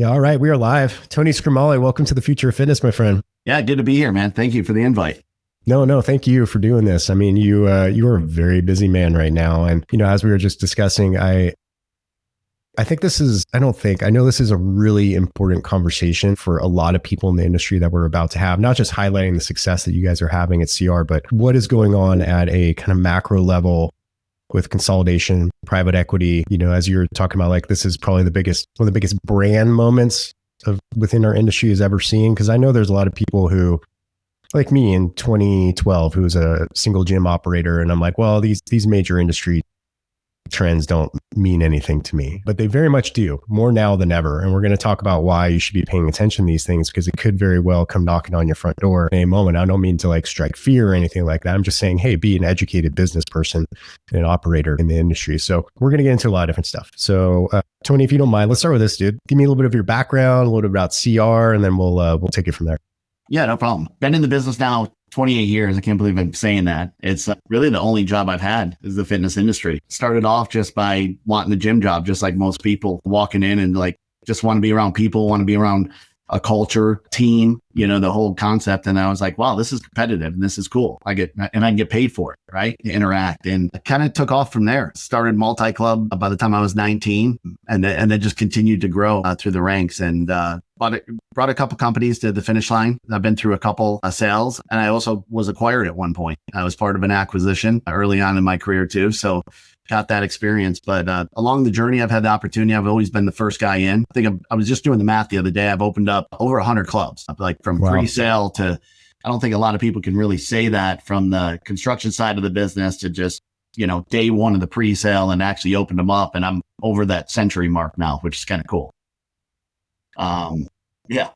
Yeah, all right. We are live. Tony Scrimale, welcome to the future of fitness, my friend. Yeah, good to be here, man. Thank you for the invite. No, thank you for doing this. I mean, you are a very busy man right now. And, as we were just discussing, I know this is a really important conversation for a lot of people in the industry that we're about to have, not just highlighting the success that you guys are having at CR, but what is going on at a kind of macro level with consolidation, private equity, as you're talking about, like, this is probably one of the biggest brand moments within our industry has ever seen. Cause I know there's a lot of people who, like me in 2012, who was a single gym operator. And I'm like, well, these major industry trends don't mean anything to me, but they very much do, more now than ever. And we're going to talk about why you should be paying attention to these things, because it could very well come knocking on your front door in a moment. I don't mean to like strike fear or anything like that. I'm just saying, hey, be an educated business person and an operator in the industry. So we're going to get into a lot of different stuff. So Tony, if you don't mind, let's start with this, dude. Give me a little bit of your background, a little bit about CR, and then we'll take it from there. Yeah, no problem. Been in the business now 28 years. I can't believe I'm saying that. It's really the only job I've had is the fitness industry. Started off just by wanting the gym job, just like most people, walking in and like just want to be around people, want to be around a culture, team, the whole concept. And I was like, wow, this is competitive and this is cool. I can get paid for it, right? To interact. And it kind of took off from there. Started multi-club by the time I was 19 and then just continued to grow through the ranks and brought a couple companies to the finish line. I've been through a couple sales, and I also was acquired at one point. I was part of an acquisition early on in my career too. So got that experience, but along the journey, I've had the opportunity. I've always been the first guy in. I was just doing the math the other day. I've opened up over 100 clubs, like from pre-sale to, I don't think a lot of people can really say that, from the construction side of the business to just, day one of the pre-sale, and actually opened them up. And I'm over that century mark now, which is kind of cool. Yeah.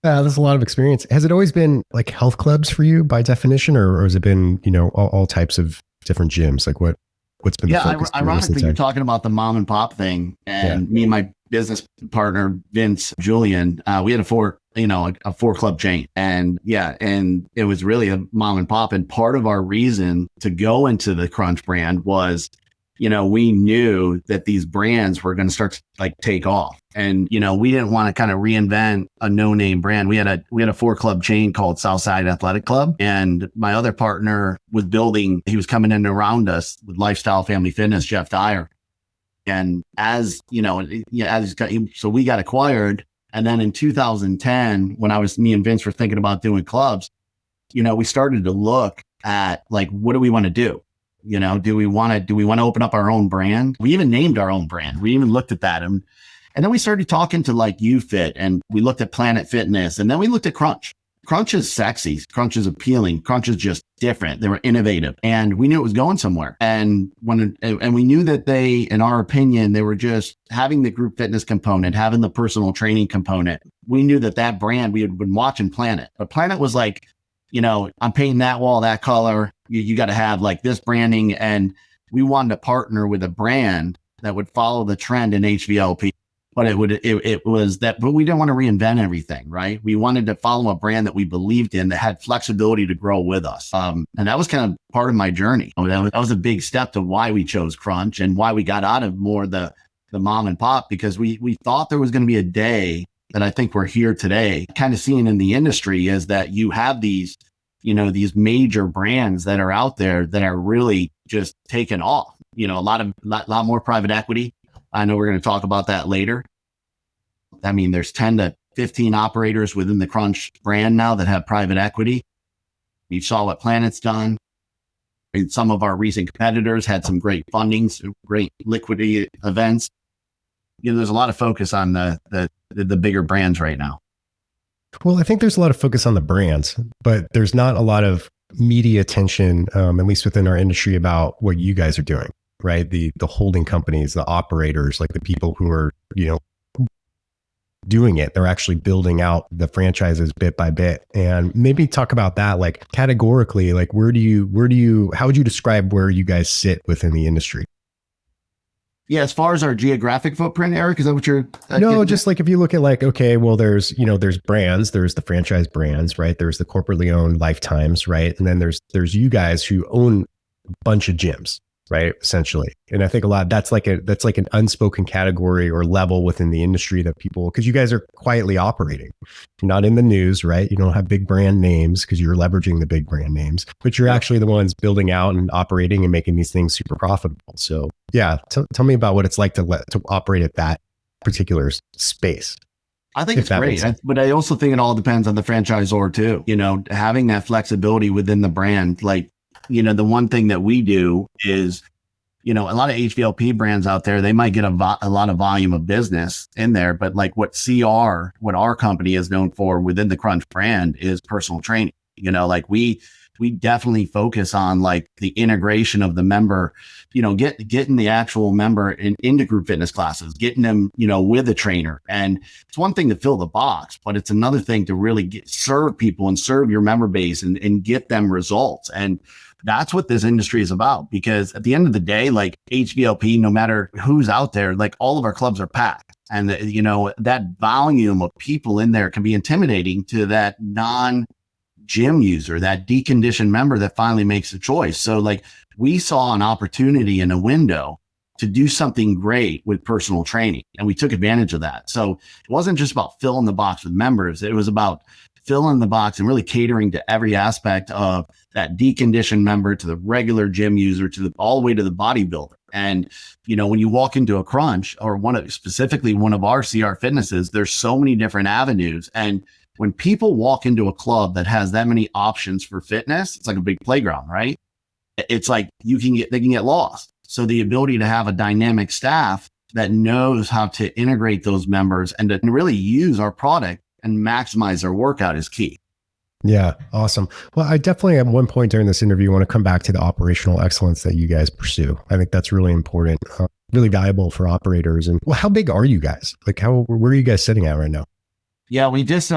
There's a lot of experience. Has it always been like health clubs for you by definition, or has it been, all types of different gyms? Like what's been the focus? Ironically, you're talking about the mom and pop thing, and me and my business partner, Vince Julian, we had a 4 club chain, and it was really a mom and pop. And part of our reason to go into the Crunch brand was, we knew that these brands were going to start to like take off, and, we didn't want to kind of reinvent a no-name brand. We had a 4 club chain called Southside Athletic Club. And my other partner he was coming in around us with Lifestyle Family Fitness, Jeff Dyer. And so we got acquired. And then in 2010, when me and Vince were thinking about doing clubs, we started to look at like, what do we want to do? Do we want to open up our own brand? We even named our own brand. We even looked at that. And then we started talking to like UFit, and we looked at Planet Fitness, and then we looked at Crunch. Crunch is sexy. Crunch is appealing. Crunch is just different. They were innovative, and we knew it was going somewhere. And we knew that they, in our opinion, they were just having the group fitness component, having the personal training component. We knew that brand, we had been watching Planet, but Planet was like, I'm painting that wall that color. You got to have like this branding. And we wanted to partner with a brand that would follow the trend in HVLP. But but we didn't want to reinvent everything, right? We wanted to follow a brand that we believed in, that had flexibility to grow with us. And that was kind of part of my journey. That was a big step to why we chose Crunch and why we got out of more the mom and pop, because we thought there was going to be a day that I think we're here today, kind of seeing in the industry, is that you have these, these major brands that are out there that are really just taking off, a lot more private equity. I know we're going to talk about that later. I mean, there's 10 to 15 operators within the Crunch brand now that have private equity. You saw what Planet's done. And some of our recent competitors had some great fundings, great liquidity events. There's a lot of focus on the bigger brands right now. Well, I think there's a lot of focus on the brands, but there's not a lot of media attention, at least within our industry, about what you guys are doing. Right? The holding companies, the operators, like the people who are, doing it. They're actually building out the franchises bit by bit. And maybe talk about that, like categorically, like how would you describe where you guys sit within the industry? Yeah, as far as our geographic footprint, Eric, is that what you're? No, just like if you look at like, okay, well, there's brands, there's the franchise brands, right? There's the corporately owned Lifetimes, right? And then there's you guys who own a bunch of gyms. right? Essentially. And I think a lot that's like an unspoken category or level within the industry that people, because you guys are quietly operating. You're not in the news, right? You don't have big brand names because you're leveraging the big brand names, but you're actually the ones building out and operating and making these things super profitable. So yeah, tell me about what it's like to operate at that particular space. I think it's great, but I also think it all depends on the franchisor too. Having that flexibility within the brand, like, the one thing that we do is, a lot of HVLP brands out there, they might get a lot of volume of business in there, but like what our company is known for within the Crunch brand is personal training. Like we definitely focus on like the integration of the member, getting the actual member into group fitness classes, getting them, with a trainer. And it's one thing to fill the box, but it's another thing to really serve people and serve your member base and get them results. And that's what this industry is about, because at the end of the day, like HVLP, no matter who's out there, like all of our clubs are packed. And, that volume of people in there can be intimidating to that non-gym user, that deconditioned member that finally makes a choice. So like we saw an opportunity in a window to do something great with personal training, and we took advantage of that. So it wasn't just about filling the box with members. It was about filling the box and really catering to every aspect of that deconditioned member, to the regular gym user, all the way to the bodybuilder. And, when you walk into a Crunch or specifically one of our CR Fitnesses, there's so many different avenues. And when people walk into a club that has that many options for fitness, it's like a big playground, right? It's like they can get lost. So the ability to have a dynamic staff that knows how to integrate those members and to really use our product and maximize their workout is key. Yeah. Awesome. Well, I definitely at one point during this interview want to come back to the operational excellence that you guys pursue. I think that's really important, really valuable for operators. And how big are you guys? Like where are you guys sitting at right now? Yeah, we just,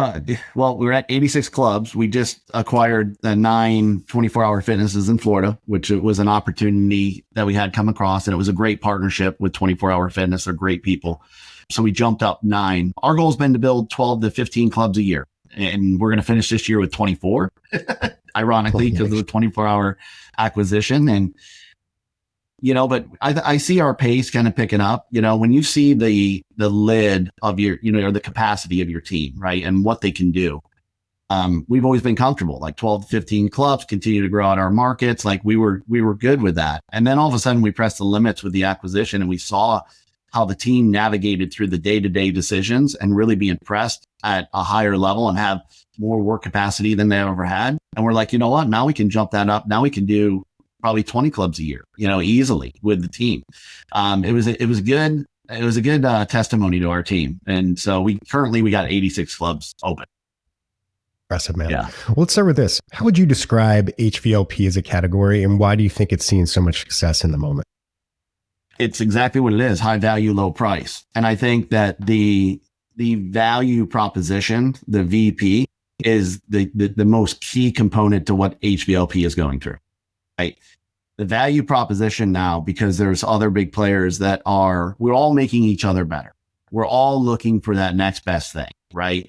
we're at 86 clubs. We just acquired the 9 24-hour fitnesses in Florida, which was an opportunity that we had come across. And it was a great partnership with 24-hour fitness. They're great people. So we jumped up 9. Our goal has been to build 12 to 15 clubs a year. And we're going to finish this year with 24, ironically, because of the 24-hour acquisition. And, but I see our pace kind of picking up. When you see the lid of your, or the capacity of your team, right, and what they can do. We've always been comfortable, like 12 to 15 clubs, continue to grow out our markets. Like we were good with that. And then all of a sudden we pressed the limits with the acquisition, and we saw how the team navigated through the day-to-day decisions and really be impressed at a higher level and have more work capacity than they ever had. And we're like, you know what? Now we can jump that up. Now we can do probably 20 clubs a year, easily with the team. It was a good testimony to our team. And so we got 86 clubs open. Impressive, man. Yeah. Well, let's start with this. How would you describe HVLP as a category, and why do you think it's seeing so much success in the moment? It's exactly what it is: high value, low price. And I think that the value proposition, the VP, is the most key component to what HVLP is going through. Right? The value proposition now, because there's other big players we're all making each other better. We're all looking for that next best thing, right?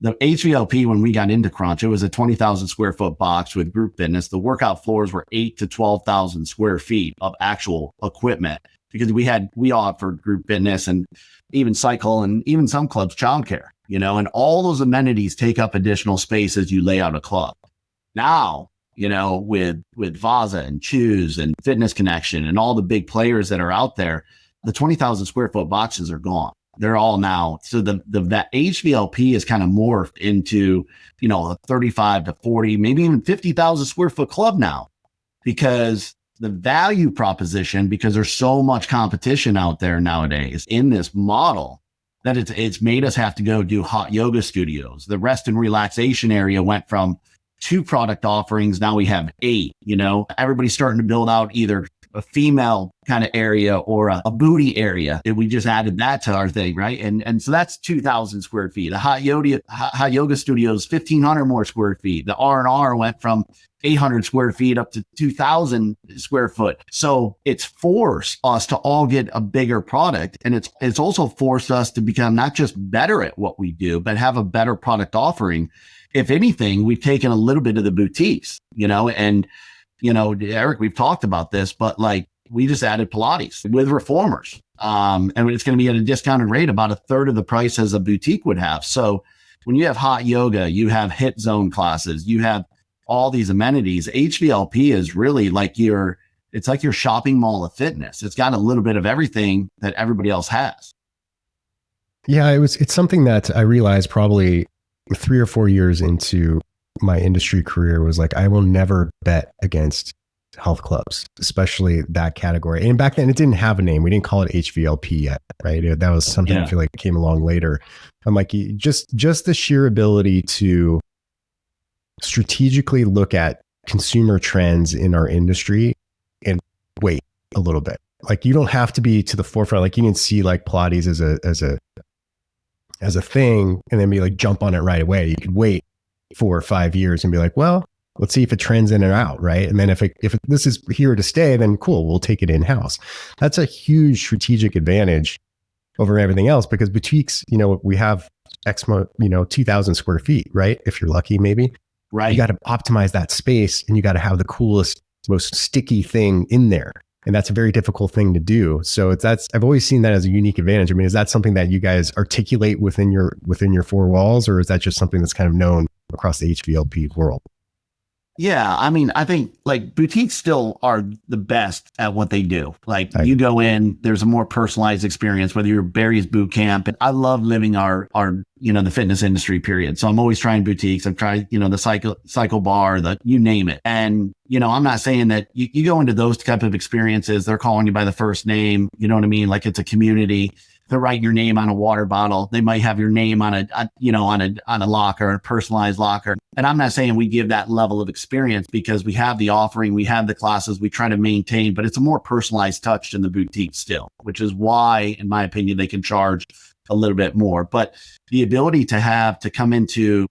The HVLP, when we got into Crunch, it was a 20,000 square foot box with group fitness. The workout floors were 8 to 12,000 square feet of actual equipment, because we offered group fitness and even cycle, and even some clubs childcare, and all those amenities take up additional space as you lay out a club. Now, with Vaza and Choose and Fitness Connection and all the big players that are out there, the 20,000 square foot boxes are gone. They're all now. So the HVLP is kind of morphed into, a 35 to 40, maybe even 50,000 square foot club now, because the value proposition, because there's so much competition out there nowadays in this model, that it's made us have to go do hot yoga studios. The rest and relaxation area went from 2 product offerings. Now we have 8, everybody's starting to build out either a female kind of area or a booty area. And we just added that to our thing, right? And so that's 2,000 square feet. The hot yoga studios, 1,500 more square feet. The R&R went from 800 square feet up to 2,000 square foot. So it's forced us to all get a bigger product. And it's also forced us to become not just better at what we do, but have a better product offering. If anything, we've taken a little bit of the boutiques, and Eric, we've talked about this, but like we just added Pilates with reformers. And it's going to be at a discounted rate, about a third of the price as a boutique would have. So when you have hot yoga, you have hit zone classes, you have all these amenities. HVLP is really like it's like your shopping mall of fitness. It's got a little bit of everything that everybody else has. Yeah, it's something that I realized probably 3 or 4 years into my industry career was like, I will never bet against health clubs, especially that category. And back then it didn't have a name. We didn't call it HVLP yet, right? That was something I feel like came along later. I'm like, just the sheer ability to strategically look at consumer trends in our industry and wait a little bit. Like, you don't have to be to the forefront. Like, you didn't see like Pilates as a thing and then be like, jump on it right away. You could wait 4 or 5 years and be like, well, let's see if it trends in and out, right? And then if this is here to stay, then cool, we'll take it in-house. That's a huge strategic advantage over everything else, because boutiques, we have 2,000 square feet, right? If you're lucky, maybe. Right. You got to optimize that space, and you got to have the coolest, most sticky thing in there. And that's a very difficult thing to do. So I've always seen that as a unique advantage. I mean, is that something that you guys articulate within your 4 walls, or is that just something that's kind of known across the HVLP world? Yeah, I mean, I think like boutiques still are the best at what they do. Like, you go in, there's a more personalized experience, whether you're Barry's boot camp. And I love living our the fitness industry, period. So I'm always trying boutiques. I've tried, the cycle bar, you name it. And, I'm not saying that you go into those type of experiences, they're calling you by the first name. You know what I mean? Like, it's a community. They're writing your name on a water bottle. They might have your name on a locker, a personalized locker. And I'm not saying we give that level of experience, because we have the offering, we have the classes, we try to maintain, but it's a more personalized touch in the boutique still, which is why, in my opinion, they can charge a little bit more. But the ability to come into,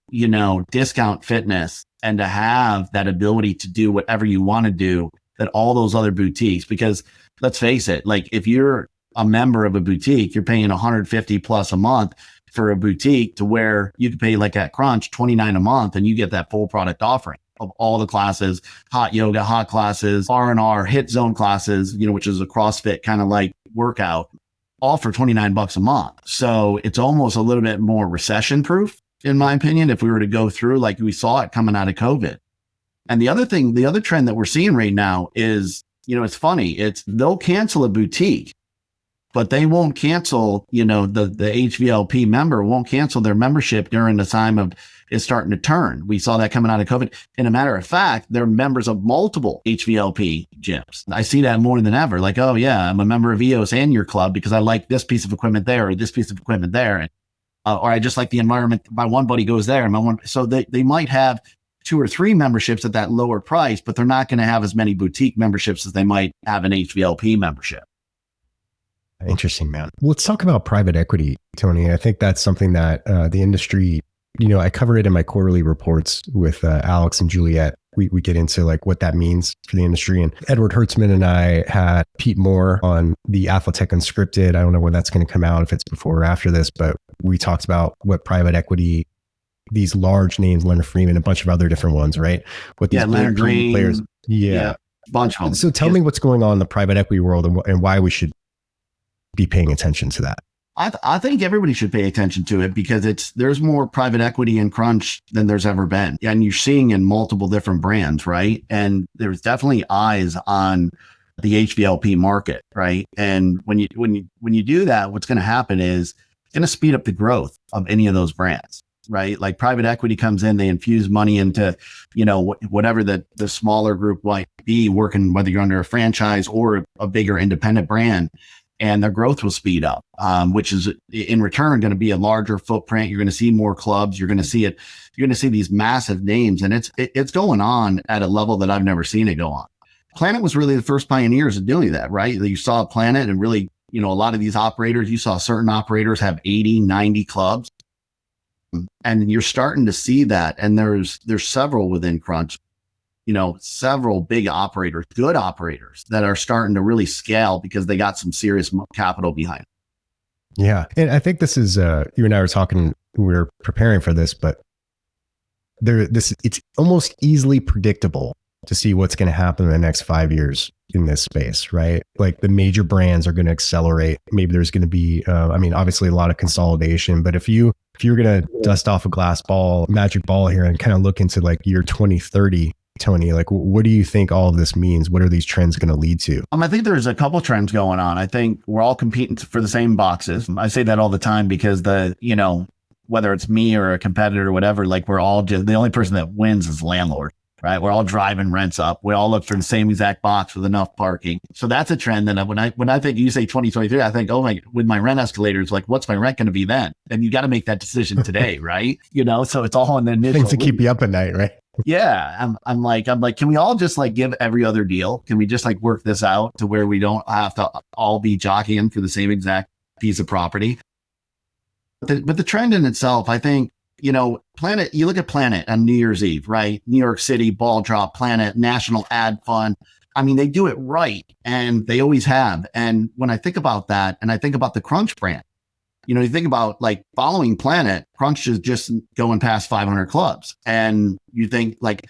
discount fitness and to have that ability to do whatever you want to do, that all those other boutiques, because let's face it, like, if you're a member of a boutique, you're paying $150 plus a month for a boutique, to where you could pay, like at Crunch, $29 a month, and you get that full product offering of all the classes, hot yoga, hot classes, R&R, hit zone classes, which is a CrossFit kind of like workout, all for $29 a month. So it's almost a little bit more recession proof, in my opinion, if we were to go through like we saw it coming out of COVID. And the other trend that we're seeing right now is, it's funny, they'll cancel a boutique, but they won't cancel, the HVLP member won't cancel their membership during the time of it starting to turn. We saw that coming out of COVID. And a matter of fact, they're members of multiple HVLP gyms. I see that more than ever. Like, oh yeah, I'm a member of EOS and your club because I like this piece of equipment there or this piece of equipment there. And, or I just like the environment. My one buddy goes there and so they might have 2 or 3 memberships at that lower price, but they're not going to have as many boutique memberships as they might have an HVLP membership. Interesting, man. Let's talk about private equity, Tony. I think that's something that the industry, I cover it in my quarterly reports with Alex and Juliet. We get into like what that means for the industry. And Edward Hertzman and I had Pete Moore on the Athletech Unscripted. I don't know when that's going to come out, if it's before or after this, but we talked about what private equity, these large names, Leonard Freeman, a bunch of other different ones, right? What these Leonard Green players. Yeah. Bunch of them. So tell me what's going on in the private equity world and why we should be paying attention to that. I think everybody should pay attention to it, because there's more private equity in Crunch than there's ever been. And you're seeing in multiple different brands, right? And there's definitely eyes on the HVLP market, right? And when you do that, what's going to happen is it's going to speed up the growth of any of those brands, right? Like, private equity comes in, they infuse money into, whatever the smaller group might be working, whether you're under a franchise or a bigger independent brand. And their growth will speed up, which is in return going to be a larger footprint. You're going to see more clubs. You're going to see it. You're going to see these massive names, and it's going on at a level that I've never seen it go on. Planet was really the first pioneers of doing that, right? You saw Planet, and really, a lot of these operators, you saw certain operators have 80, 90 clubs, and you're starting to see that. And there's several within Crunch, several big operators, good operators that are starting to really scale because they got some serious capital behind it. Yeah. And I think this is, you and I were talking, we were preparing for this, but it's almost easily predictable to see what's going to happen in the next 5 years in this space, right? Like the major brands are going to accelerate. Maybe there's going to be, obviously a lot of consolidation, but if you're going to dust off a glass ball, magic ball here and kind of look into like year 2030, Tony, like what do you think all of this means? What are these trends going to lead to? I think there's a couple trends going on. I think we're all competing for the same boxes. I say that all the time because whether it's me or a competitor or whatever, like we're all just, the only person that wins is landlord, right? We're all driving rents up. We all look for the same exact box with enough parking. So that's a trend. And when I think you say 2023, I think, with my rent escalators, like what's my rent going to be then? And you got to make that decision today, right? So it's all in the initial things to keep you up at night, right? Yeah. I'm like, can we all just like give every other deal? Can we just like work this out to where we don't have to all be jockeying for the same exact piece of property? But the trend in itself, I think, Planet, you look at Planet on New Year's Eve, right? New York City, ball drop, Planet, National Ad Fund. They do it right. And they always have. And when I think about that, and I think about the Crunch brand, you think about like following Planet, Crunch is just going past 500 clubs. And you think like,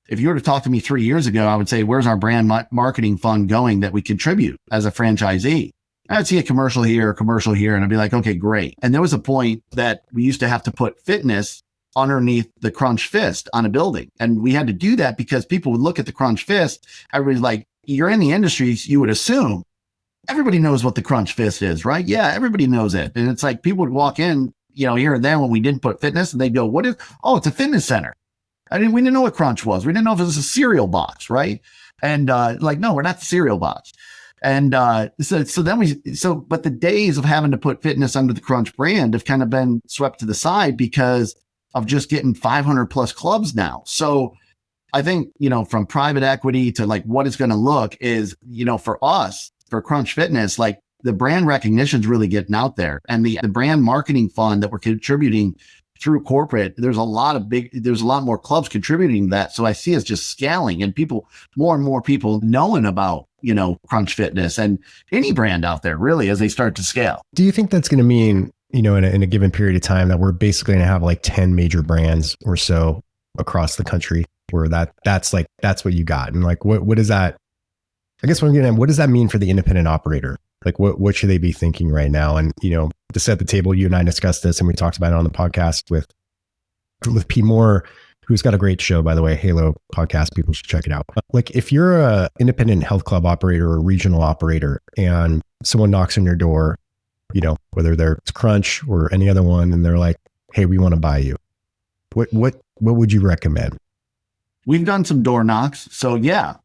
if you were to talk to me 3 years ago, I would say, where's our brand marketing fund going that we contribute as a franchisee? I'd see a commercial here, and I'd be like, okay, great. And there was a point that we used to have to put fitness underneath the Crunch Fist on a building. And we had to do that because people would look at the Crunch Fist. Everybody's like, you're in the industry, you would assume everybody knows what the Crunch Fist is, right? Yeah, everybody knows it. And it's like people would walk in, here and there when we didn't put fitness and they'd go, what is, oh, it's a fitness center. We didn't know what Crunch was. We didn't know if it was a cereal box, right? And no, we're not the cereal box. And but the days of having to put fitness under the Crunch brand have kind of been swept to the side because of just getting 500 plus clubs now. So I think, from private equity to like what it's going to look is, for us, for Crunch Fitness, like the brand recognition is really getting out there, and the brand marketing fund that we're contributing through corporate, there's a lot more clubs contributing to that. So I see us just scaling and more and more people knowing about, Crunch Fitness and any brand out there really as they start to scale. Do you think that's going to mean, in a given period of time that we're basically going to have like 10 major brands or so across the country where that's what you got? And like, what is that? I guess what I'm getting at, what does that mean for the independent operator? Like what should they be thinking right now? And, to set the table, you and I discussed this and we talked about it on the podcast with P. Moore, who's got a great show, by the way, Halo podcast. People should check it out. Like if you're a independent health club operator or regional operator and someone knocks on your door, whether they're Crunch or any other one, and they're like, hey, we want to buy you. What would you recommend? We've done some door knocks. So yeah.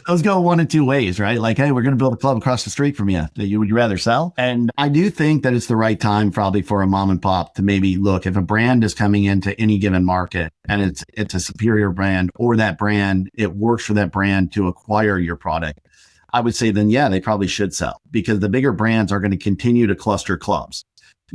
Those go one of two ways, right? Like, hey, we're going to build a club across the street from you. Would you rather sell? And I do think that it's the right time probably for a mom and pop to maybe look if a brand is coming into any given market and it's a superior brand, or that brand, it works for that brand to acquire your product. I would say then, yeah, they probably should sell, because the bigger brands are going to continue to cluster clubs.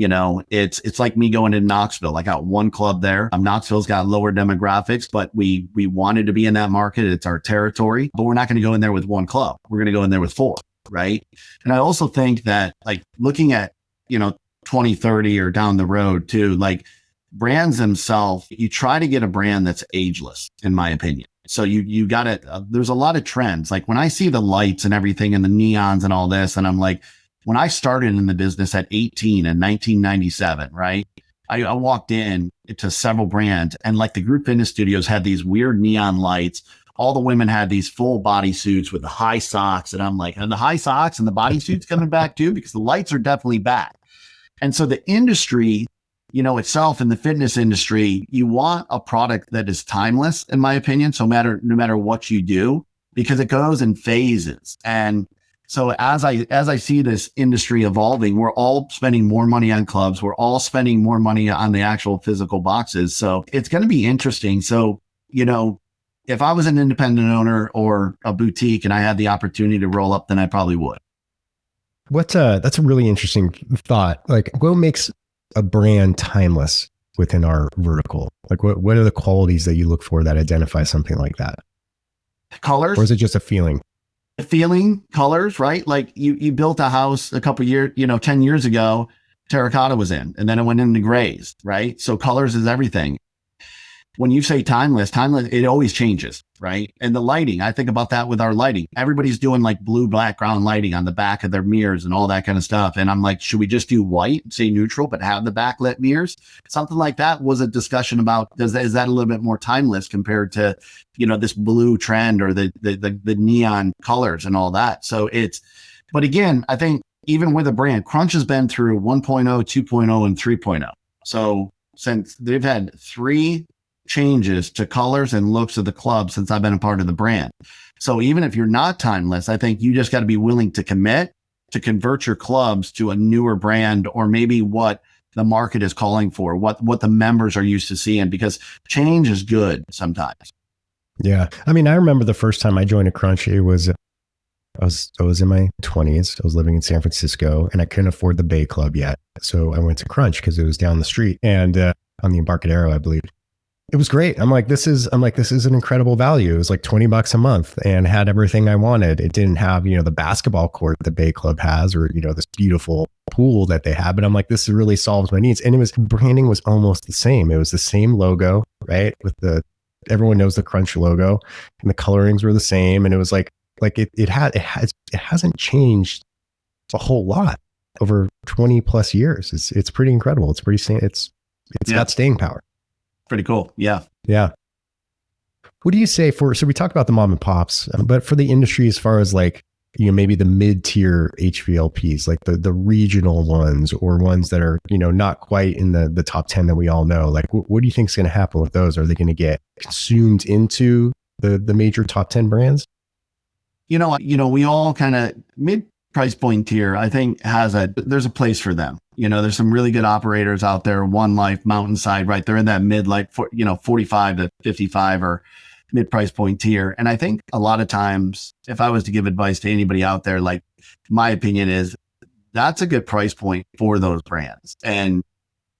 It's like me going to Knoxville. I got one club there. Knoxville's got lower demographics, but we wanted to be in that market. It's our territory, but we're not going to go in there with one club. We're going to go in there with 4, right? And I also think that like looking at, 2030 or down the road too, like brands themselves, you try to get a brand that's ageless, in my opinion. So you got to, there's a lot of trends. Like when I see the lights and everything and the neons and all this, and I'm like, when I started in the business at 18 in 1997, right? I walked in to several brands, and like the group fitness studios had these weird neon lights. All the women had these full body suits with the high socks. And I'm like, and the high socks and the body suits coming back too, because the lights are definitely back. And so the industry, itself in the fitness industry, you want a product that is timeless, in my opinion. So no matter what you do, because it goes in phases. And so as I see this industry evolving, we're all spending more money on clubs. We're all spending more money on the actual physical boxes. So it's going to be interesting. So, if I was an independent owner or a boutique and I had the opportunity to roll up, then I probably would. That's a really interesting thought. Like what makes a brand timeless within our vertical? Like what are the qualities that you look for that identify something like that? Colors? Or is it just a feeling? Feeling, colors, right? Like you built a house a couple years, 10 years ago, terracotta was in, and then it went into grays, right? So colors is everything. When you say timeless, it always changes. right? And the lighting, I think about that with our lighting. Everybody's doing like blue background lighting on the back of their mirrors and all that kind of stuff. And I'm like, should we just do white, say neutral, but have the backlit mirrors? Something like that was a discussion about, is that a little bit more timeless compared to, this blue trend or the neon colors and all that. So but again, I think even with a brand, Crunch has been through 1.0, 2.0, and 3.0. So since they've had 3 changes to colors and looks of the club since I've been a part of the brand. So even if you're not timeless, I think you just got to be willing to commit to convert your clubs to a newer brand, or maybe what the market is calling for, what the members are used to seeing, because change is good sometimes. Yeah. I mean, I remember the first time I joined a Crunch, I was in my 20s. I was living in San Francisco and I couldn't afford the Bay Club yet. So I went to Crunch because it was down the street and on the Embarcadero, I believe. It was great. I'm like, this is an incredible value. It was like $20 a month and had everything I wanted. It didn't have, the basketball court the Bay Club has, or, this beautiful pool that they have. But I'm like, this really solves my needs. And branding was almost the same. It was the same logo, right? Everyone knows the Crunch logo, and the colorings were the same. And it was like it hasn't changed a whole lot over 20 plus years. It's pretty incredible. It's got staying power. Pretty cool. Yeah. Yeah. What do you say so we talked about the mom and pops, but for the industry, as far as like, maybe the mid-tier HVLPs, like the regional ones, or ones that are, not quite in the top 10 that we all know, like what do you think is going to happen with those? Are they going to get consumed into the major top 10 brands? We all kind of mid price point tier, I think there's a place for them. There's some really good operators out there. One Life, Mountainside, right? They're in that mid, like, 45 to 55 or mid price point tier. And I think a lot of times, if I was to give advice to anybody out there, like, my opinion is that's a good price point for those brands. And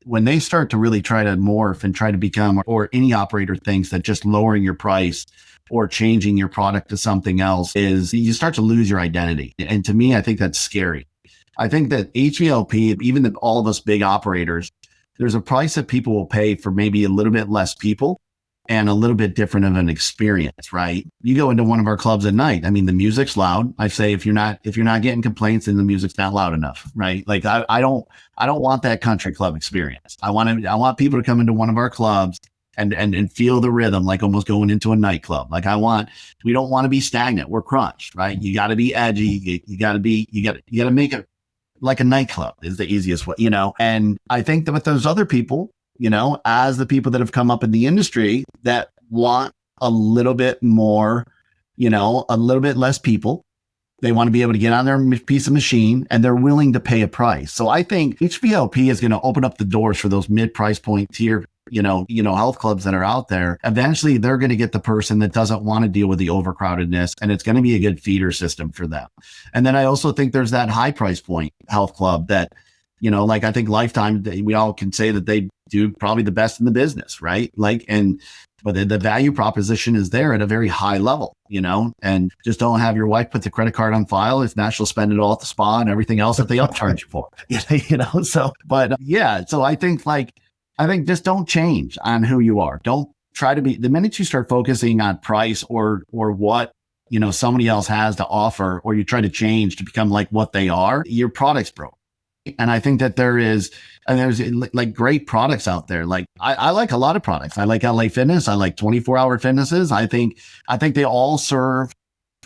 when they start to really try to morph and try to become, or any operator thinks that just lowering your price or changing your product to something else, is you start to lose your identity. And to me, I think that's scary. I think that HVLP, even all of us big operators, there's a price that people will pay for maybe a little bit less people and a little bit different of an experience, right? You go into one of our clubs at night. I mean, the music's loud. I say, if you're not getting complaints, then the music's not loud enough, right? Like I don't want that country club experience. I want people to come into one of our clubs and feel the rhythm, like almost going into a nightclub. Like we don't want to be stagnant. We're Crunch, right? You got to be edgy. You got to make it like a nightclub is the easiest way, and I think that with those other people, as the people that have come up in the industry that want a little bit more, a little bit less people, they want to be able to get on their piece of machine and they're willing to pay a price. So I think HVLP is going to open up the doors for those mid price point tier, health clubs that are out there. Eventually they're going to get the person that doesn't want to deal with the overcrowdedness, and it's going to be a good feeder system for them. And then I also think there's that high price point health club that, like, I think Lifetime, we all can say that they do probably the best in the business, right? But the value proposition is there at a very high level, and just don't have your wife put the credit card on file. If not, she'll spend it all at the spa and everything else that they upcharge you for, so, but yeah, so I think just don't change on who you are. Don't try to be, the minute you start focusing on price or what, somebody else has to offer, or you try to change to become like what they are, your product's broke. And I think that there's like great products out there. Like I like a lot of products. I like LA Fitness. I like 24-hour fitnesses. I think they all serve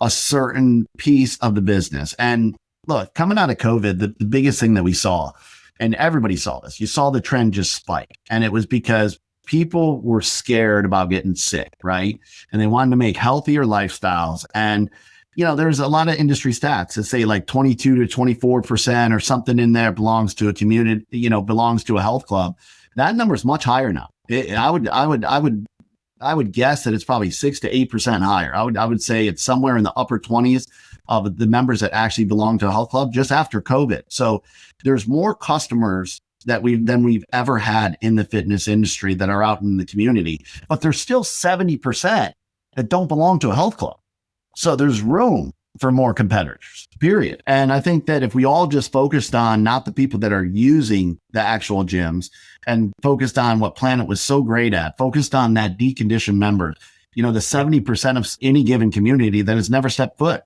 a certain piece of the business. And look, coming out of COVID, the biggest thing that we saw, and everybody saw this, you saw the trend just spike. And it was because people were scared about getting sick, right? And they wanted to make healthier lifestyles. And there's a lot of industry stats that say like 22 to 24% or something in there belongs to a community, belongs to a health club. That number is much higher now. I would guess that it's probably 6 to 8% higher. I would say it's somewhere in the upper 20s of the members that actually belong to a health club just after COVID. So there's more customers than we've ever had in the fitness industry that are out in the community, but there's still 70% that don't belong to a health club. So there's room for more competitors, period. And I think that if we all just focused on not the people that are using the actual gyms, and focused on what Planet was so great at, focused on that deconditioned member, the 70% of any given community that has never stepped foot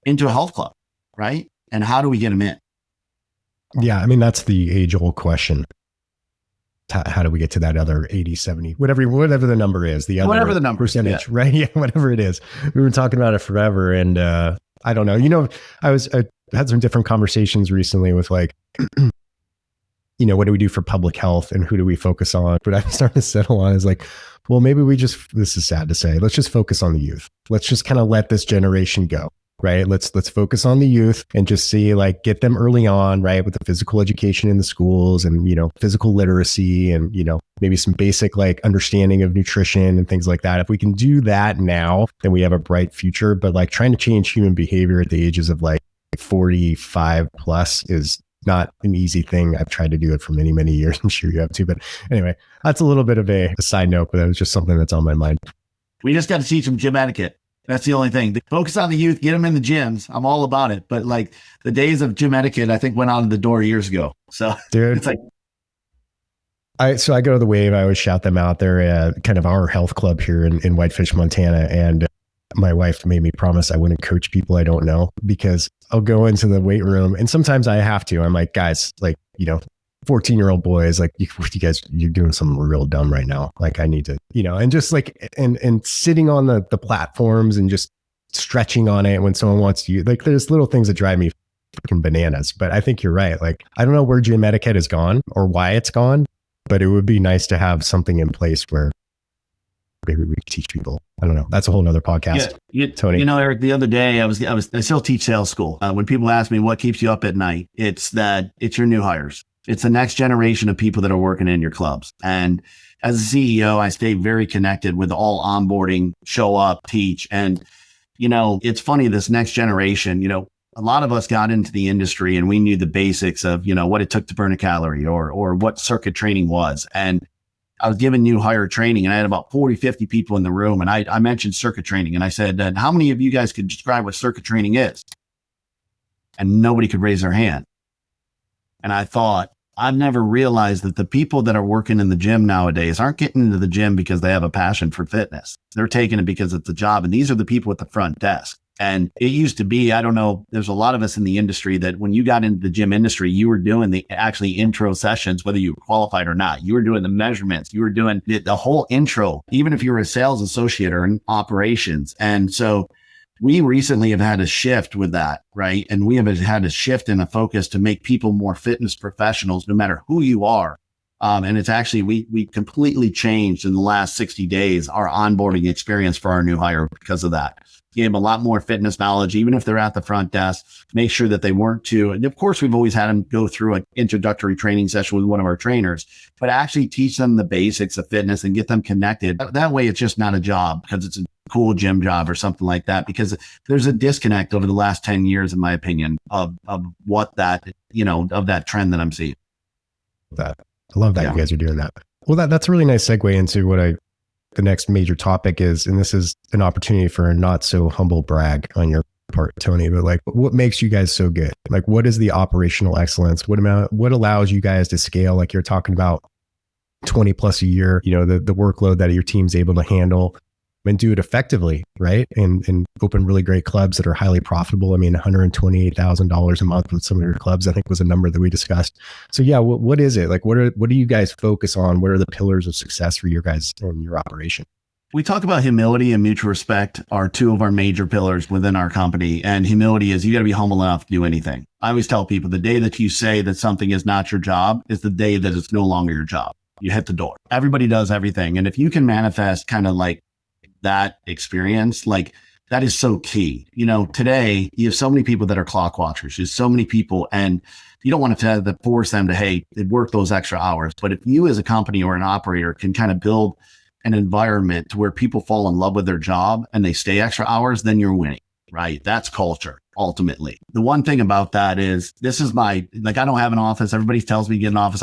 into a health club, right? And how do we get them in? Yeah, I mean, that's the age-old question. How do we get to that other 80, 70, whatever the number is, the other whatever the number percentage, yeah. right? Yeah, whatever it is. We've been talking about it forever. And I don't know, I had some different conversations recently with like, what do we do for public health and who do we focus on? But I'm starting to settle on is like, well, maybe this is sad to say, let's just focus on the youth. Let's just kind of let this generation go. Right. Let's focus on the youth and just see, like, get them early on, right, with the physical education in the schools and, physical literacy and, maybe some basic like understanding of nutrition and things like that. If we can do that now, then we have a bright future. But like trying to change human behavior at the ages of like 45 plus is not an easy thing. I've tried to do it for many, many years. I'm sure you have too. But anyway, that's a little bit of a side note, but that was just something that's on my mind. We just got to teach them gym etiquette. That's the only thing. Focus on the youth, get them in the gyms. I'm all about it. But like the days of gym etiquette, I think went out of the door years ago. So dude, it's like, I go to the Wave. I always shout them out. They're kind of our health club here in Whitefish, Montana. And my wife made me promise I wouldn't coach people I don't know, because I'll go into the weight room and sometimes I have to. I'm like, guys, like, 14-year-old boys, like, you guys, you're doing something real dumb right now. Like, I need to, and just like, and sitting on the platforms and just stretching on it when someone wants to, like, there's little things that drive me freaking bananas. But I think you're right. Like, I don't know where gym etiquette has gone or why it's gone, but it would be nice to have something in place where maybe we teach people. I don't know. That's a whole nother podcast. Tony. Eric, the other day I still teach sales school. When people ask me what keeps you up at night, it's your new hires. It's the next generation of people that are working in your clubs. And as a CEO, I stay very connected with all onboarding, show up, teach. And, it's funny, this next generation, a lot of us got into the industry and we knew the basics of, what it took to burn a calorie or what circuit training was. And I was giving new hire training and I had about 40, 50 people in the room. And I mentioned circuit training and I said, how many of you guys could describe what circuit training is? And nobody could raise their hand. And I thought, I've never realized that the people that are working in the gym nowadays aren't getting into the gym because they have a passion for fitness. They're taking it because it's a job. And these are the people at the front desk. And it used to be, I don't know, there's a lot of us in the industry that when you got into the gym industry, you were doing the actually intro sessions, whether you were qualified or not. You were doing the measurements. You were doing the whole intro, even if you were a sales associate or in operations. And so we recently have had a shift with that, right? And we have had a shift in a focus to make people more fitness professionals, no matter who you are. And it's actually, we completely changed in the last 60 days, our onboarding experience for our new hire because of that. Gave them a lot more fitness knowledge, even if they're at the front desk, make sure that they weren't too. And of course, we've always had them go through an introductory training session with one of our trainers, but actually teach them the basics of fitness and get them connected. That way, it's just not a job because it's a cool gym job or something like that, because there's a disconnect over the last 10 years, in my opinion, of what that, of that trend that I'm seeing. I love that. Yeah. You guys are doing that. Well, that's a really nice segue into what the next major topic is. And this is an opportunity for a not so humble brag on your part, Tony, but like, what makes you guys so good? Like, what is the operational excellence? What allows you guys to scale? Like you're talking about 20 plus a year, the workload that your team's able to handle and do it effectively, right? And open really great clubs that are highly profitable. I mean, $128,000 a month with some of your clubs, I think, was a number that we discussed. So yeah, what is it? Like, what do you guys focus on? What are the pillars of success for your guys and your operation? We talk about humility and mutual respect are two of our major pillars within our company. And humility is you got to be humble enough to do anything. I always tell people the day that you say that something is not your job is the day that it's no longer your job. You hit the door. Everybody does everything. And if you can manifest kind of like that experience, like that is so key. Today you have so many people that are clock watchers. There's so many people, and you don't want to force them to, hey, work those extra hours. But if you as a company or an operator can kind of build an environment to where people fall in love with their job and they stay extra hours, then you're winning, right? That's culture. Ultimately, the one thing about that is this is I don't have an office. Everybody tells me to get an office.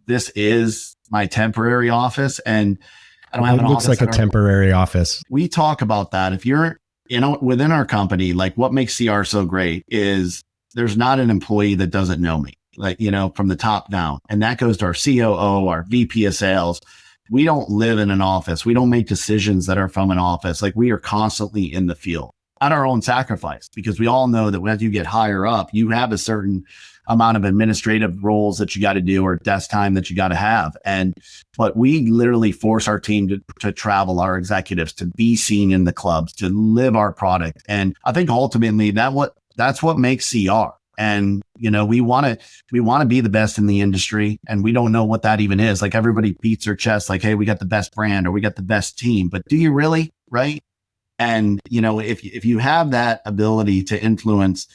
This is my temporary office, and I don't have an office. It looks like a temporary office. We talk about that. If you're, within our company, like what makes CR so great is there's not an employee that doesn't know me, from the top down. And that goes to our COO, our VP of sales. we don't live in an office. We don't make decisions that are from an office. Like, we are constantly in the field at our own sacrifice, because we all know that as you get higher up, you have a certain amount of administrative roles that you got to do, or desk time that you got to have. But we literally force our team to travel, our executives to be seen in the clubs, to live our product. And I think ultimately that's what makes CR. And, we want to be the best in the industry, and we don't know what that even is. Like, everybody beats their chest like, hey, we got the best brand, or we got the best team, but do you really? Right. And, if you have that ability to influence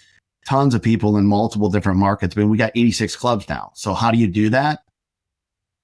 tons of people in multiple different markets, I mean, we got 86 clubs now. So how do you do that?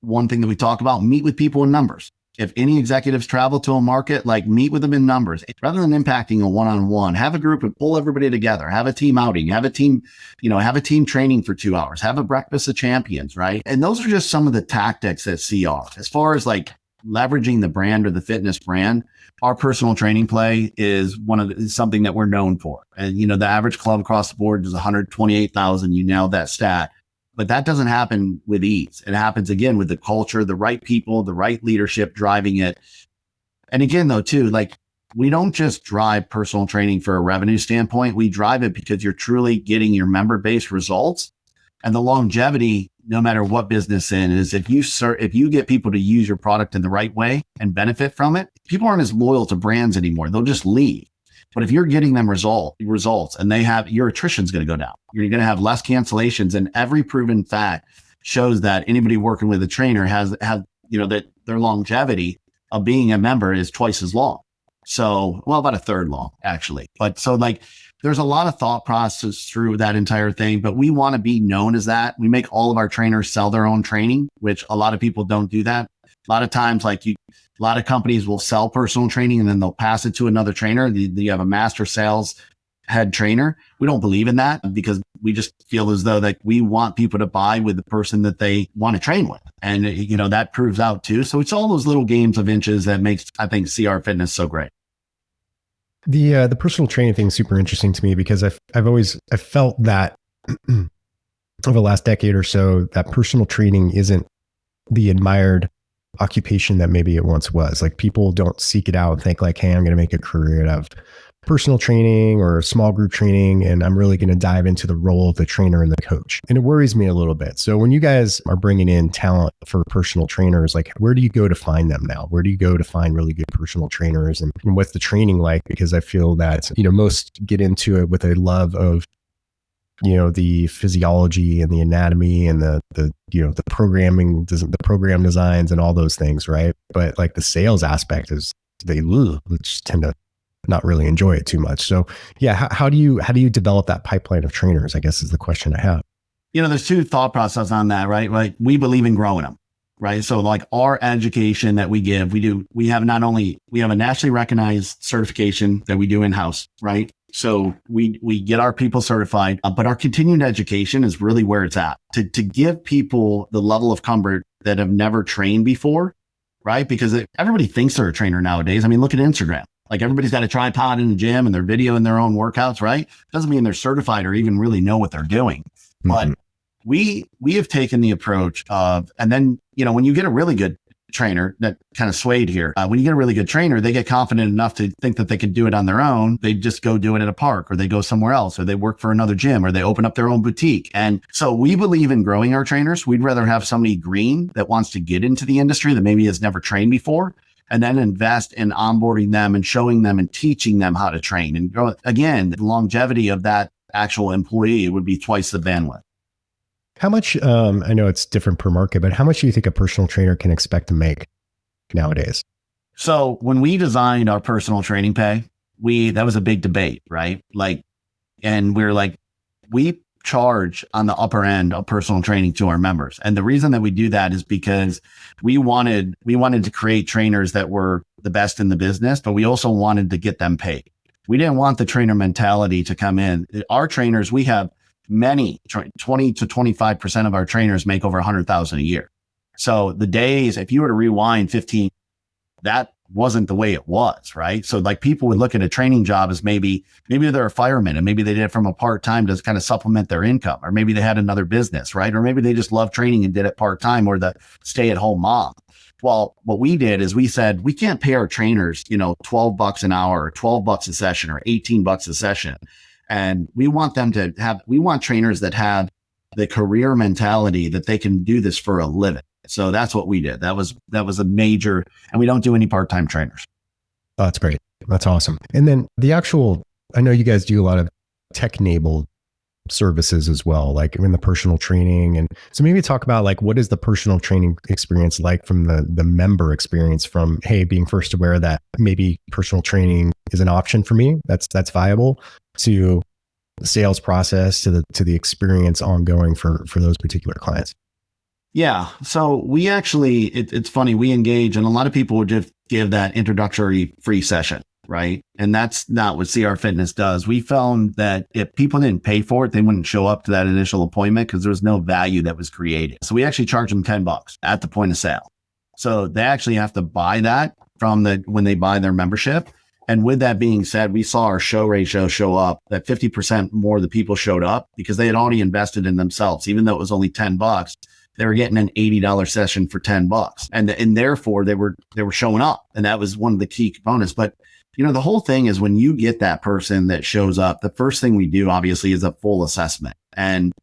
One thing that we talk about, meet with people in numbers. If any executives travel to a market, like, meet with them in numbers rather than impacting a one-on-one. Have a group and pull everybody together. Have a team outing. Have a team, have a team training for 2 hours. Have a breakfast of champions, right? And those are just some of the tactics at CR. As far as like leveraging the brand or the fitness brand, our personal training play is something that we're known for. And, the average club across the board is 128,000. You nailed that stat. But that doesn't happen with ease. It happens, again, with the culture, the right people, the right leadership driving it. And again, though, too, like, we don't just drive personal training for a revenue standpoint. We drive it because you're truly getting your member base results. And the longevity, no matter what business in, is if you get people to use your product in the right way and benefit from it, people aren't as loyal to brands anymore. They'll just leave. But if you're getting them results, and your attrition's going to go down, you're going to have less cancellations. And every proven fact shows that anybody working with a trainer has that their longevity of being a member is twice as long. So, well, about a third long, actually. But so, like, there's a lot of thought process through that entire thing, but we want to be known as that. We make all of our trainers sell their own training, which a lot of people don't do that. A lot of times, a lot of companies will sell personal training and then they'll pass it to another trainer. You have a master sales head trainer. We don't believe in that, because we just feel as though that we want people to buy with the person that they want to train with. And, that proves out too. So it's all those little games of inches that makes, I think, CR Fitness so great. The personal training thing is super interesting to me, because I've felt that over the last decade or so, that personal training isn't the admired occupation that maybe it once was. Like, people don't seek it out and think like, hey, I'm going to make a career out of personal training or small group training, and I'm really going to dive into the role of the trainer and the coach. And it worries me a little bit. So when you guys are bringing in talent for personal trainers, like, where do you go to find them now? Where do you go to find really good personal trainers, and what's the training like? Because I feel that, most get into it with a love of, the physiology and the anatomy and the programming, the program designs and all those things, right? But like, the sales aspect is, they just tend to not really enjoy it too much. So yeah, how do you develop that pipeline of trainers, I guess, is the question I have. There's two thought processes on that, right? Like, we believe in growing them, right? So, like, our education that we give, we have a nationally recognized certification that we do in-house, right? So we get our people certified, but our continuing education is really where it's at, to give people the level of comfort that have never trained before, right? Because everybody thinks they're a trainer nowadays. I mean, look at Instagram. Like, everybody's got a tripod in the gym and they're videoing their own workouts, right? Doesn't mean they're certified or even really know what they're doing. Mm-hmm. But we have taken the approach of, and then, when you get a really good trainer, that kind of swayed here. When you get a really good trainer, they get confident enough to think that they can do it on their own. They just go do it at a park, or they go somewhere else, or they work for another gym, or they open up their own boutique. And so we believe in growing our trainers. We'd rather have somebody green that wants to get into the industry that maybe has never trained before, and then invest in onboarding them and showing them and teaching them how to train. And grow. Again, the longevity of that actual employee would be twice the bandwidth. How much, I know it's different per market, but how much do you think a personal trainer can expect to make nowadays? So when we designed our personal training pay, that was a big debate, right? And we're like, we charge on the upper end of personal training to our members. And the reason that we do that is because we wanted to create trainers that were the best in the business, but we also wanted to get them paid. We didn't want the trainer mentality to come in. Our trainers, we have many 20 to 25% of our trainers make over 100,000 a year. So the days, if you were to rewind 15, that wasn't the way it was, right? So like, people would look at a training job as maybe they're a fireman and maybe they did it from a part-time to kind of supplement their income, or maybe they had another business, right? Or maybe they just love training and did it part-time, or the stay-at-home mom. Well, what we did is we said, we can't pay our trainers, $12 an hour or $12 a session or $18 a session. And we want we want trainers that have the career mentality that they can do this for a living. So that's what we did. That was a major, and we don't do any part-time trainers. Oh, that's great. That's awesome. And then I know you guys do a lot of tech-enabled services as well, like in the personal training. And so maybe talk about like, what is the personal training experience like from the member experience from, hey, being first aware that maybe personal training is an option for me, that's viable, to the sales process, to the experience ongoing for those particular clients. Yeah. So we actually, it's funny, we engage, and a lot of people would just give that introductory free session, right? And that's not what CR Fitness does. We found that if people didn't pay for it, they wouldn't show up to that initial appointment because there was no value that was created. So we actually charge them $10 at the point of sale. So they actually have to buy that when they buy their membership. And with that being said, we saw our show ratio show up, that 50% more of the people showed up because they had already invested in themselves. Even though it was only $10, they were getting an $80 session for $10. And therefore they were showing up. And that was one of the key components. But the whole thing is, when you get that person that shows up, the first thing we do obviously is a full assessment. And,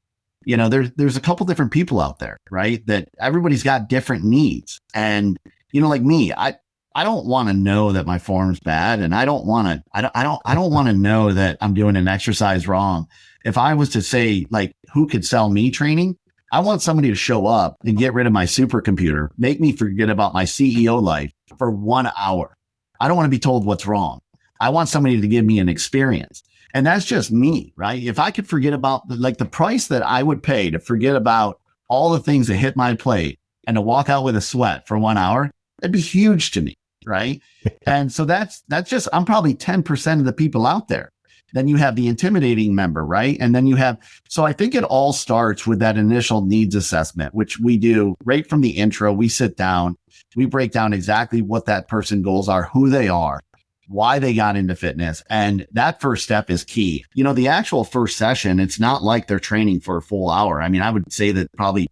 there's a couple different people out there, right? That everybody's got different needs. And, like me, I don't want to know that my form's bad. And I don't want to know that I'm doing an exercise wrong. If I was to say, like, who could sell me training? I want somebody to show up and get rid of my supercomputer, make me forget about my CEO life for 1 hour. I don't want to be told what's wrong. I want somebody to give me an experience. And that's just me, right? If I could forget about the price that I would pay to forget about all the things that hit my plate and to walk out with a sweat for 1 hour, that'd be huge to me, right? And so that's just, I'm probably 10% of the people out there. Then you have the intimidating member, right? And then so I think it all starts with that initial needs assessment, which we do right from the intro. We sit down, we break down exactly what that person's goals are, who they are, why they got into fitness. And that first step is key. The actual first session, it's not like they're training for a full hour. I mean, I would say that probably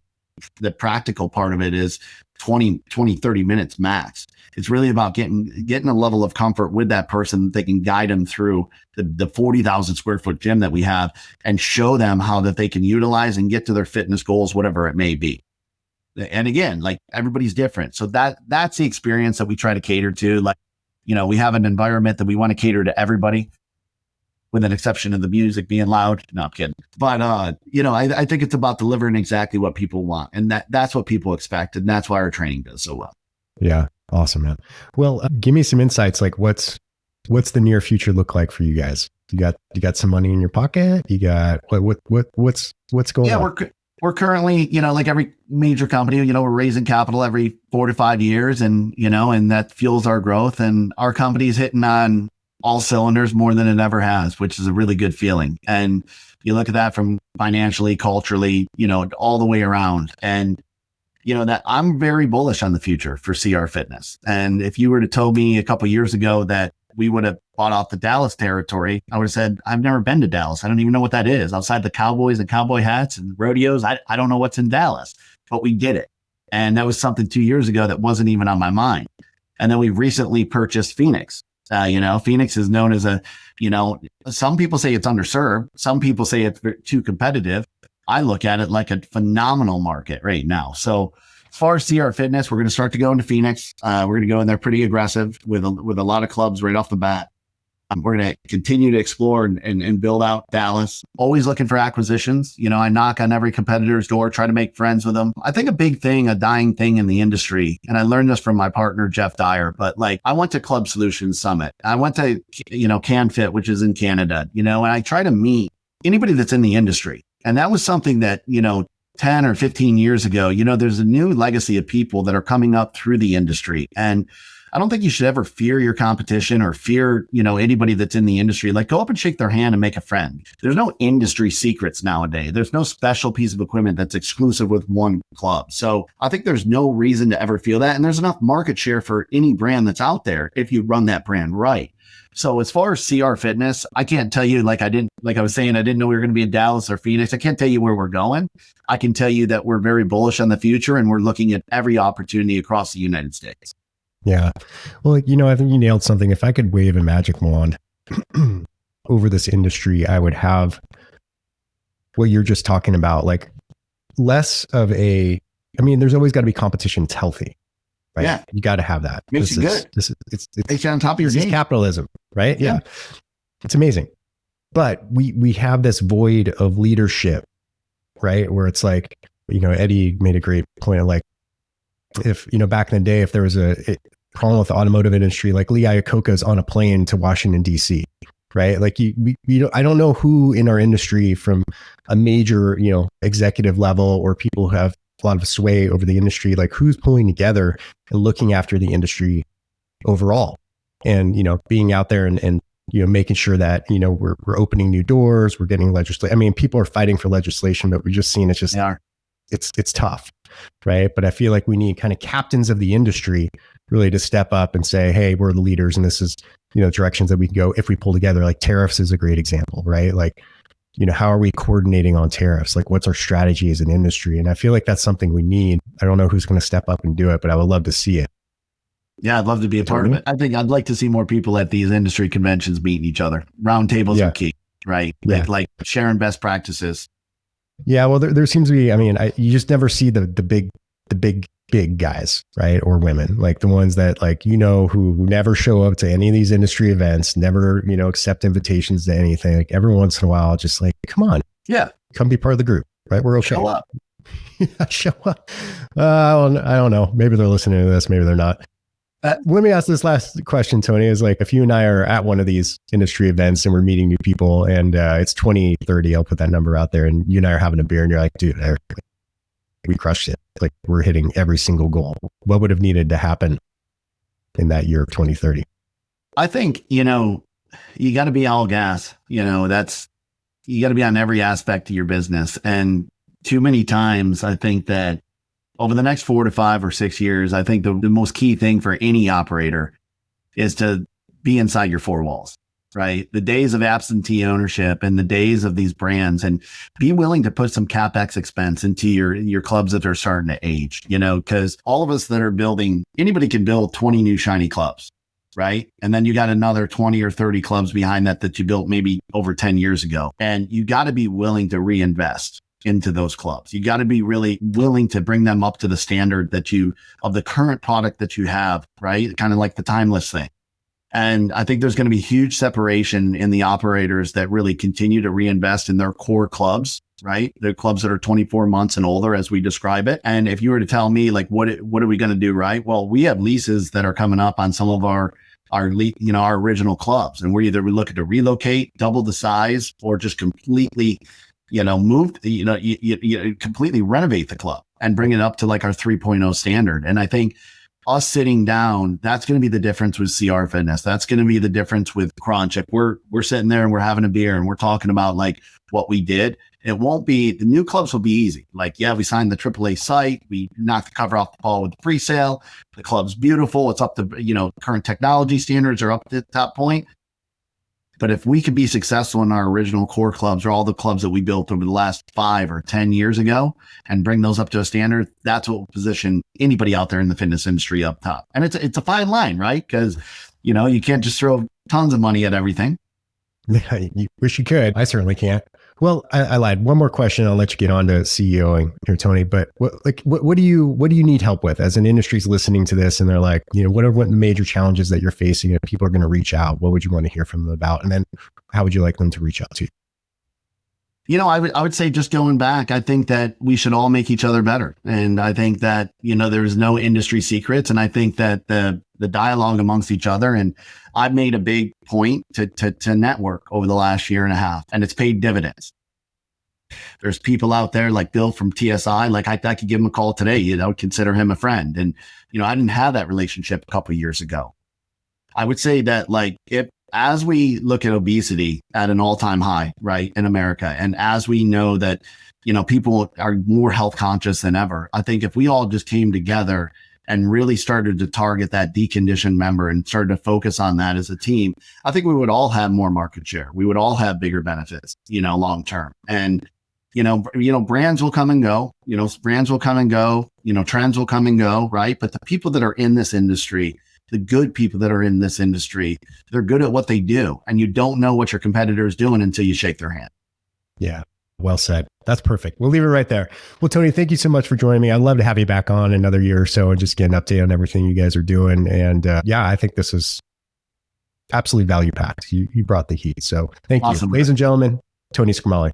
the practical part of it is 20, 30 minutes max. It's really about getting a level of comfort with that person that they can guide them through the 40,000 square foot gym that we have, and show them how that they can utilize and get to their fitness goals, whatever it may be. And again, like, everybody's different. So that's the experience that we try to cater to. Like, we have an environment that we want to cater to everybody, with an exception of the music being loud. No, I'm kidding. But, I think it's about delivering exactly what people want. And that's what people expect. And that's why our training does so well. Yeah. Awesome, man. Well, give me some insights. Like, what's the near future look like for you guys? You got some money in your pocket? You got what's going on? Yeah, we're currently, like every major company, we're raising capital every 4 to 5 years, and that fuels our growth. And our company's hitting on all cylinders more than it ever has, which is a really good feeling. And you look at that from financially, culturally, all the way around. And that I'm very bullish on the future for CR Fitness. And if you were to tell me a couple of years ago that we would have bought off the Dallas territory, I would have said, I've never been to Dallas. I don't even know what that is. Outside the cowboys and cowboy hats and rodeos, I don't know what's in Dallas, but we did it. And that was something 2 years ago that wasn't even on my mind. And then we recently purchased Phoenix. Phoenix is known as some people say it's underserved. Some people say it's too competitive. I look at it like a phenomenal market right now. So as far as CR Fitness, we're going to start to go into Phoenix. We're going to go in there pretty aggressive with a lot of clubs right off the bat. We're going to continue to explore and build out Dallas. Always looking for acquisitions. I knock on every competitor's door, try to make friends with them. I think a dying thing in the industry, and I learned this from my partner, Jeff Dyer, but I went to Club Solutions Summit. I went to, CanFit, which is in Canada, and I try to meet anybody that's in the industry. And that was something that, 10 or 15 years ago, there's a new legacy of people that are coming up through the industry. And I don't think you should ever fear your competition or fear, anybody that's in the industry. Like, go up and shake their hand and make a friend. There's no industry secrets nowadays. There's no special piece of equipment that's exclusive with one club. So I think there's no reason to ever feel that. And there's enough market share for any brand that's out there if you run that brand right. So as far as CR Fitness, I can't tell you, like I was saying, I didn't know we were going to be in Dallas or Phoenix. I can't tell you where we're going. I can tell you that we're very bullish on the future and we're looking at every opportunity across the United States. Yeah. Well, I think you nailed something. If I could wave a magic wand over this industry, I would have what you're just talking about, like less of there's always got to be competition. It's healthy. Right? Yeah. You got to have that. Makes you good. It's makes you on top of your game. Capitalism, right? Yeah. It's amazing. But we have this void of leadership, right? Where it's like, Eddie made a great point of like, if, back in the day, if there was a problem with the automotive industry, like Lee Iacocca's on a plane to Washington, D.C., right? Like I don't know who in our industry from a major, executive level or people who have a lot of sway over the industry, like who's pulling together and looking after the industry overall and, being out there and making sure that, we're opening new doors, we're getting legislation. People are fighting for legislation, but we're just seeing it's tough. Right. But I feel like we need kind of captains of the industry really to step up and say, hey, we're the leaders and this is, directions that we can go if we pull together. Like tariffs is a great example, right? Like, how are we coordinating on tariffs? Like what's our strategy as an industry? And I feel like that's something we need. I don't know who's going to step up and do it, but I would love to see it. Yeah, I'd love to be a part of it. I think I'd like to see more people at these industry conventions meeting each other. Round tables are key, right? Yeah. Like sharing best practices. Yeah, well, there seems to be. You just never see the big guys, right, or women, like the ones that who never show up to any of these industry events, never accept invitations to anything. Like every once in a while, just like, come on, come be part of the group, right? We're okay. Show up. Show up. I don't know. Maybe they're listening to this. Maybe they're not. Let me ask this last question, Tony, is like, if you and I are at one of these industry events and we're meeting new people and it's 2030, I'll put that number out there and you and I are having a beer and you're like, dude, we crushed it. Like we're hitting every single goal. What would have needed to happen in that year of 2030? I think, you got to be all gas, you got to be on every aspect of your business. And too many times I think that over the next 4 to 5 or 6 years, I think the most key thing for any operator is to be inside your four walls, right? The days of absentee ownership and the days of these brands, and be willing to put some CapEx expense into your clubs that are starting to age, because all of us that are building, anybody can build 20 new shiny clubs, right? And then you got another 20 or 30 clubs behind that you built maybe over 10 years ago. And you got to be willing to reinvest into those clubs. You got to be really willing to bring them up to the standard of the current product that you have, right? Kind of like the timeless thing. And I think there's going to be huge separation in the operators that really continue to reinvest in their core clubs, right? The clubs that are 24 months and older, as we describe it. And if you were to tell me, like, what are we going to do, right? Well, we have leases that are coming up on some of our original clubs, and we're either looking to relocate, double the size, or just completely moved, you completely renovate the club and bring it up to like our 3.0 standard. And I think us sitting down, that's going to be the difference with CR Fitness. That's going to be the difference with Crunch. If we're sitting there and we're having a beer and we're talking about like what we did, it won't be, the new clubs will be easy. Like, yeah, we signed the AAA site. We knocked the cover off the ball with the pre-sale. The club's beautiful. It's up to, current technology standards are up to the top point. But if we could be successful in our original core clubs or all the clubs that we built over the last 5 or 10 years ago and bring those up to a standard, that's what will position anybody out there in the fitness industry up top. And it's a fine line, right? Because, you can't just throw tons of money at everything. Yeah, you wish you could. I certainly can't. Well, I lied. One more question. I'll let you get on to CEOing here, Tony. But what do you need help with as an industry's listening to this and they're like, what are the major challenges that you're facing? If people are going to reach out, what would you want to hear from them about? And then how would you like them to reach out to you? I would say, just going back, I think that we should all make each other better. And I think that, there's no industry secrets. And I think that the dialogue amongst each other, and I've made a big point to network over the last year and a half, and it's paid dividends. There's people out there like Bill from TSI. Like I could give him a call today, consider him a friend. And, I didn't have that relationship a couple of years ago. I would say that as we look at obesity at an all-time high, right, in America, and as we know that, people are more health conscious than ever, I think if we all just came together and really started to target that deconditioned member and started to focus on that as a team, I think we would all have more market share. We would all have bigger benefits, long term. And, brands will come and go, trends will come and go, right? But the people that are in this industry, the good people that are in this industry, they're good at what they do. And you don't know what your competitor is doing until you shake their hand. Yeah. Well said. That's perfect. We'll leave it right there. Well, Tony, thank you so much for joining me. I'd love to have you back on another year or so and just get an update on everything you guys are doing. And I think this is absolutely value packed. You brought the heat. So thank you. Ladies and gentlemen, Tony Scrimale.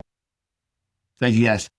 Thank you, guys.